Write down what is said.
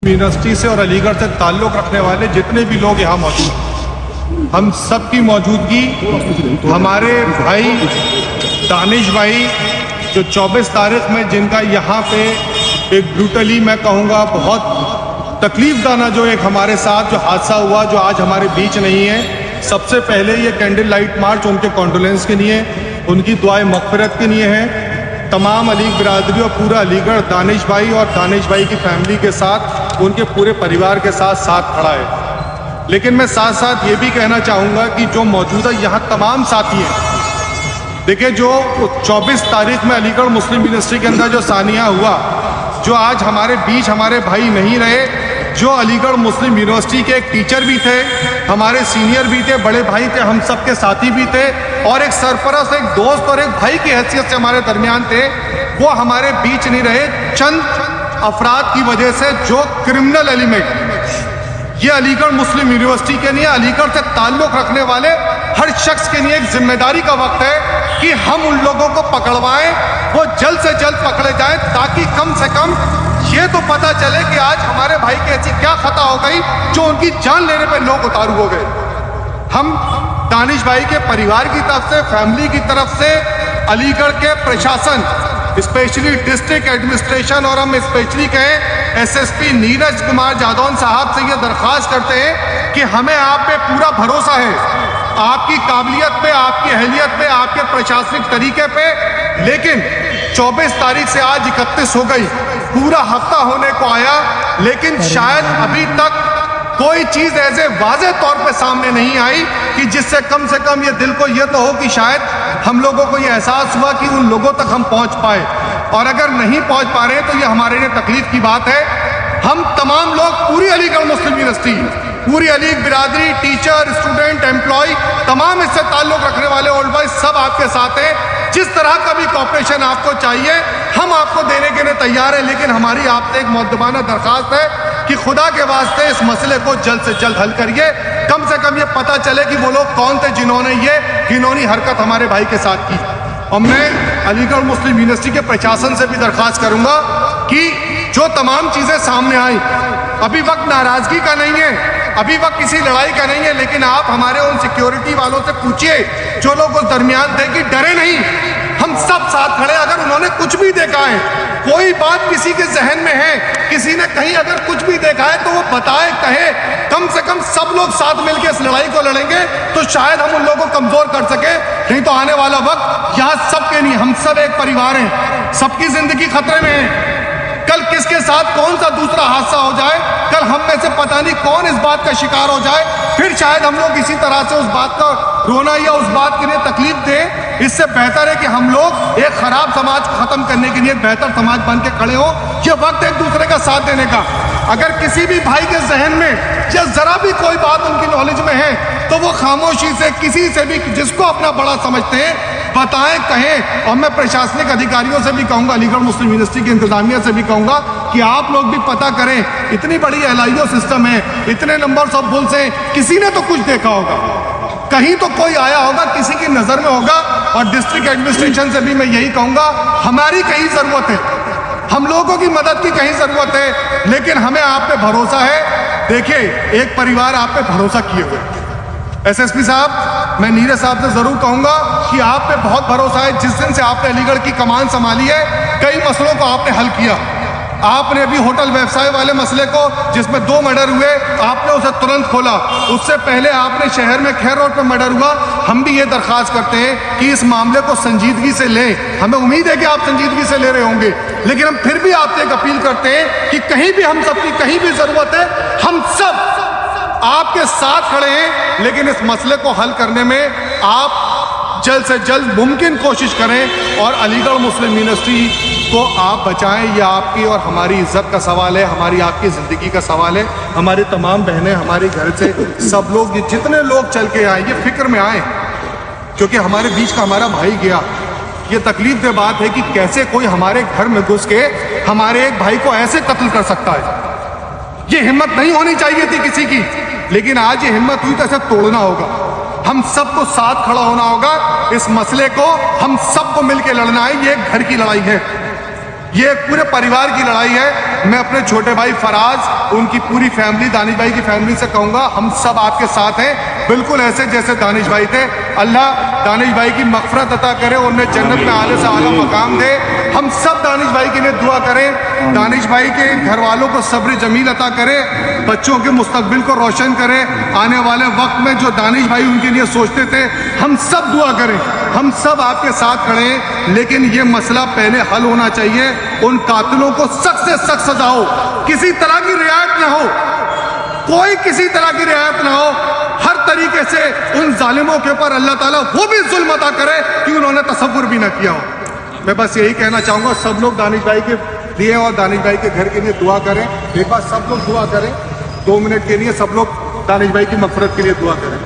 University से और अलीगढ़ से ताल्लुक़ रखने वाले जितने भी लोग यहाँ मौजूद हैं, हम सब की मौजूदगी हमारे भाई दानिश भाई जो 24 तारीख में जिनका यहाँ पे एक ब्रूटली मैं कहूँगा बहुत तकलीफदाना जो एक हमारे साथ जो हादसा हुआ जो आज हमारे बीच नहीं है। सबसे पहले ये कैंडल लाइट मार्च उनके कॉन्डोलेंस के लिए, उनकी दुआए मग़फ़िरत के लिए है। तमाम अली बिरादरी और पूरा अलीगढ़ दानिश भाई और दानिश भाई की फैमिली के साथ, उनके पूरे परिवार के साथ खड़ा है। लेकिन मैं साथ साथ ये भी कहना चाहूँगा कि जो मौजूदा यहाँ तमाम साथी हैं, देखिए जो 24 तारीख में अलीगढ़ मुस्लिम यूनिवर्सिटी के अंदर जो सानिया हुआ, जो आज हमारे बीच हमारे भाई नहीं रहे, जो अलीगढ़ मुस्लिम यूनिवर्सिटी के एक टीचर भी थे, हमारे सीनियर भी थे, बड़े भाई थे, हम सब के साथी भी थे और एक सरपरस्त, एक दोस्त और एक भाई की हैसियत से हमारे दरमियान थे, वो हमारे बीच नहीं रहे चंद अफराद की वजह से जो क्रिमिनल एलिमेंट ये अलीगढ़ मुस्लिम यूनिवर्सिटी के लिए, अलीगढ़ से ताल्लुक़ रखने वाले हर शख्स के लिए एक जिम्मेदारी का वक्त है कि हम उन लोगों को पकड़वाएं, वो जल्द से जल्द पकड़े जाएं ताकि कम से कम ये तो पता चले कि आज हमारे भाई की ऐसी क्या खता हो गई जो उनकी जान लेने पर लोग उतारू हो गए। हम दानिश भाई के परिवार की तरफ से, फैमिली की तरफ से, अलीगढ़ के प्रशासन, स्पेशली डिस्ट्रिक्ट एडमिनिस्ट्रेशन और हम स्पेशली कहें एसएसपी नीरज कुमार जादौन साहब से ये दरख्वास्त करते हैं कि हमें आप पे पूरा भरोसा है, आपकी काबिलियत पे, आपकी अहलियत पे, आपके प्रशासनिक तरीके पे। लेकिन 24 तारीख से आज 31 हो गई, पूरा हफ्ता होने को आया, लेकिन शायद अभी तक कोई चीज ऐसे वाज़े तौर पे सामने नहीं आई कि जिससे कम से कम ये दिल को ये तो हो कि शायद हम लोगों को ये एहसास हुआ कि उन लोगों तक हम पहुंच पाए। और अगर नहीं पहुंच पा रहे तो ये हमारे लिए तकलीफ की बात है। हम तमाम लोग, पूरी अलीगढ़ मुस्लिम यूनिवर्सिटी, पूरी अली बिरादरी, टीचर, स्टूडेंट, एम्प्लॉय, तमाम इससे ताल्लुक़ रखने वाले ओल्ड बॉयज सब आपके साथ हैं। जिस तरह का भी कॉपरेशन आपको चाहिए हम आपको देने के लिए तैयार हैं। लेकिन हमारी आपसे एक मुद्दबाना दरख्वास्त है कि खुदा के वास्ते इस मसले को जल्द से जल्द हल करिए। कम से कम ये पता चले कि वो लोग कौन थे जिन्होंने ये घिनौनी हरकत हमारे भाई के साथ की। और मैं अलीगढ़ मुस्लिम यूनिवर्सिटी के प्रशासन से भी दरख्वास्त करूंगा कि जो तमाम चीज़ें सामने आई, अभी वक्त नाराज़गी का नहीं है, अभी वक्त किसी लड़ाई का नहीं है, लेकिन आप हमारे उन सिक्योरिटी वालों से पूछिए जो लोग उस दरमियान थे कि डरे नहीं, हम सब साथ खड़े। अगर उन्होंने कुछ भी देखा है, कोई बात किसी के जहन में है, किसी ने कहीं अगर कुछ भी देखा है तो वो बताए, कहे, कम से कम सब लोग साथ मिलकर इस लड़ाई को लड़ेंगे तो शायद हम उन लोगों को कमजोर कर सके। नहीं तो आने वाला वक्त यहाँ सबके लिए, हम सब एक परिवार हैं, सबकी जिंदगी खतरे में है। कल किसके साथ कौन सा दूसरा हादसा हो जाए, कल हम में से पता नहीं कौन इस बात का शिकार हो जाए, फिर शायद हम लोग इसी तरह से उस बात का रोना या उस बात के लिए तकलीफ दें। इससे बेहतर है कि हम लोग एक खराब समाज को खत्म करने के लिए बेहतर समाज बन के खड़े हो। ये वक्त एक दूसरे का साथ देने का। अगर किसी भी भाई के जहन में या जरा भी कोई बात उनकी नॉलेज में है तो वो खामोशी से किसी से भी जिसको अपना बड़ा समझते हैं बताएं, कहें। और मैं प्रशासनिक अधिकारियों से भी कहूँगा, अलीगढ़ मुस्लिम यूनिवर्सिटी की इंतजामिया से भी कहूँगा कि आप लोग भी पता करें। इतनी बड़ी LIO सिस्टम है, इतने नंबर्स ऑफ बुल्स हैं, किसी ने तो कुछ देखा होगा, कहीं तो कोई आया होगा, किसी की नज़र में होगा। और डिस्ट्रिक्ट एडमिनिस्ट्रेशन से भी मैं यही कहूँगा, हमारी कहीं ज़रूरत है, हम लोगों की मदद की कहीं ज़रूरत है, लेकिन हमें आप पे भरोसा है। देखिए, एक परिवार आप पे भरोसा किए हुए, SSP साहब, मैं नीरज साहब से ज़रूर कहूँगा कि आप पे बहुत भरोसा है। जिस दिन से आपने अलीगढ़ की कमान संभाली है, कई मसलों को आपने हल किया। आपने अभी होटल व्यवसाय वाले मसले को, जिसमें 2 मर्डर हुए, आपने उसे तुरंत खोला। उससे पहले आपने शहर में खैर रोड पर मर्डर हुआ। हम भी ये दरख्वास्त करते हैं कि इस मामले को संजीदगी से लें। हमें उम्मीद है कि आप संजीदगी से ले रहे होंगे, लेकिन हम फिर भी आपसे एक अपील करते हैं कि कहीं भी हम सबकी कहीं भी ज़रूरत है, हम सब आपके साथ खड़े हैं। लेकिन इस मसले को हल करने में आप जल्द से जल्द मुमकिन कोशिश करें और अलीगढ़ मुस्लिम यूनिवर्सिटी को आप बचाएं। ये आपकी और हमारी इज्जत का सवाल है, हमारी आपकी ज़िंदगी का सवाल है। हमारी तमाम बहनें, हमारे घर से सब लोग, जितने लोग चल के आए, ये फिक्र में आए क्योंकि हमारे बीच का हमारा भाई गया। ये तकलीफ दे बात है कि कैसे कोई हमारे घर में घुस के हमारे एक भाई को ऐसे कत्ल कर सकता है। ये हिम्मत नहीं होनी चाहिए थी किसी की, लेकिन आज ये हिम्मत हुई तो इसे तोड़ना होगा। हम सबको साथ खड़ा होना होगा। इस मसले को हम सबको मिलकर लड़ना है। ये एक घर की लड़ाई है, ये एक पूरे परिवार की लड़ाई है। मैं अपने छोटे भाई फराज, उनकी पूरी फैमिली, दानिश भाई की फैमिली से कहूंगा, हम सब आपके साथ हैं, बिल्कुल ऐसे जैसे दानिश भाई थे। अल्लाह दानिश भाई की मग़फ़िरत अता करे, उन्हें जन्नत में आले से आला मकाम दे। हम सब दानिश भाई के लिए दुआ करें, दानिश भाई के घर वालों को सब्र जमील अता करे, बच्चों के मुस्तकबिल को रोशन करे। आने वाले वक्त में जो दानिश भाई उनके लिए सोचते थे, हम सब दुआ करें, हम सब आपके साथ खड़े हैं। लेकिन ये मसला पहले हल होना चाहिए। उन कातिलों को सख्त से सख्त सजा हो, किसी तरह की रियायत ना हो, कोई किसी तरह की रियायत ना हो। हर तरीके से उन जालिमों के ऊपर अल्लाह ताला वो भी जुल्म अता करे कि उन्होंने तसव्वुर भी ना किया हो। मैं बस यही कहना चाहूंगा, सब लोग दानिश भाई के लिए और दानिश भाई के घर के लिए दुआ करें। एक बार सब लोग दुआ करें, 2 मिनट के लिए सब लोग दानिश भाई की मग़फ़िरत के लिए दुआ करें।